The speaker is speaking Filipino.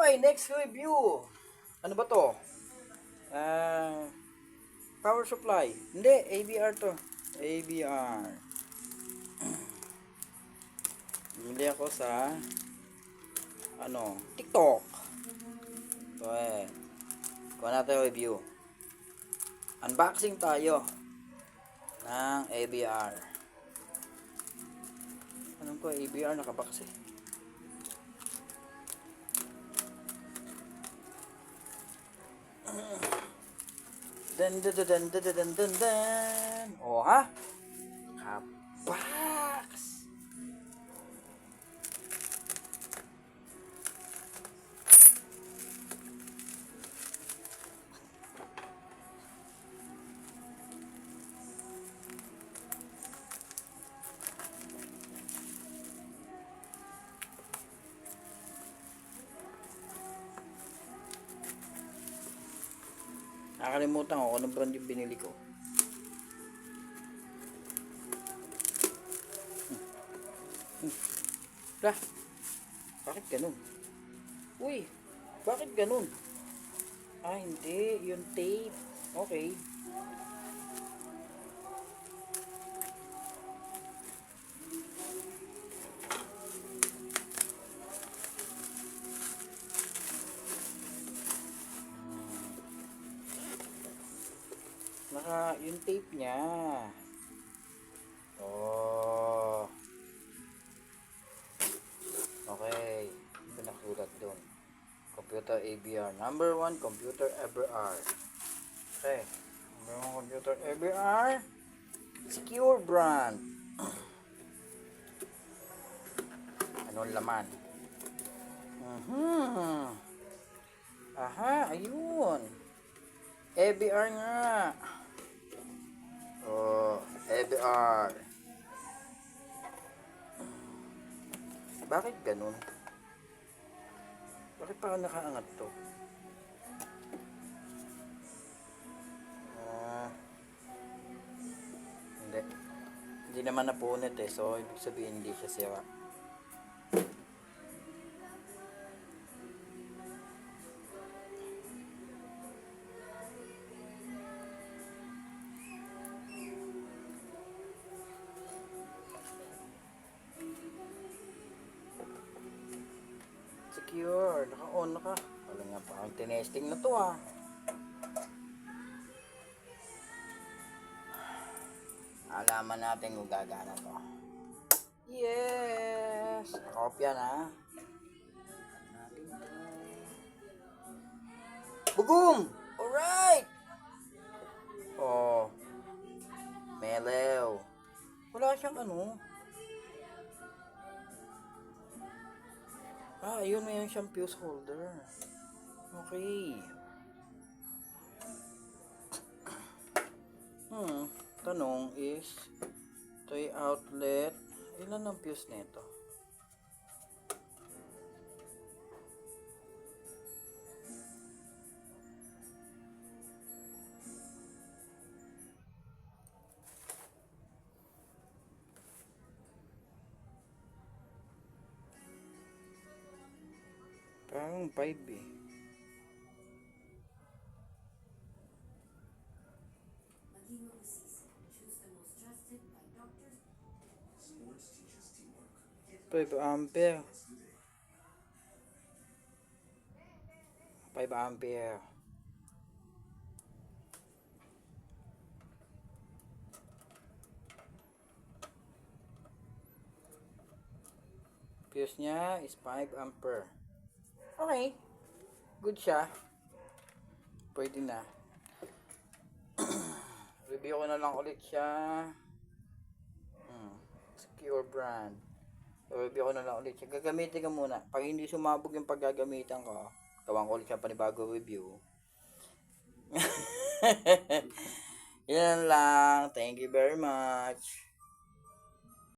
Okay, next review. Ano ba to? Power supply. Hindi, ABR to. ABR. Bumili ako sa TikTok. So, kuha natin review. Unboxing tayo ng ABR. Anong ko, ABR nakabox eh. Dan. Oh ha? Kabox. Nakalimutan ko kung anong brand yung binili ko. Lah, bakit ganun? Uy, bakit ganun? Hindi, yung tape. Okay. Yung tape niya. Oh. Okay. Ito nakasulat doon. Computer ABR. Number 1 computer ABR. Okay. Number 1 computer ABR. Secure brand. Anong laman? Aha, ayun. ABR nga. Oh, ABR. Bakit ganun? Bakit parang nakaangat to? Hindi. Hindi naman napunit eh. So, ibig sabihin hindi siya sira. Secure. Naka-on na ka. Wala nga parang tinesting na to ah. Alaman natin kung gagana to. Yes! Kopya na. Bugum! Alright! Oh. Melew. Wala siyang ayun, mayroon siyang fuse holder. Okay. Tanong is, ito yung outlet. Ilan ang fuse nito? Parang 5 eh. Ampere. 5 ampere. Fuse niya is 5 ampere. Okay. Good siya. Pwede na. Review ko na lang ulit siya. Secure brand. Review ko na lang ulit siya. Gagamitin ko muna. Pag hindi sumabog yung paggagamitan ko, gawin ko ulit siya panibago review. Yan lang. Thank you very much.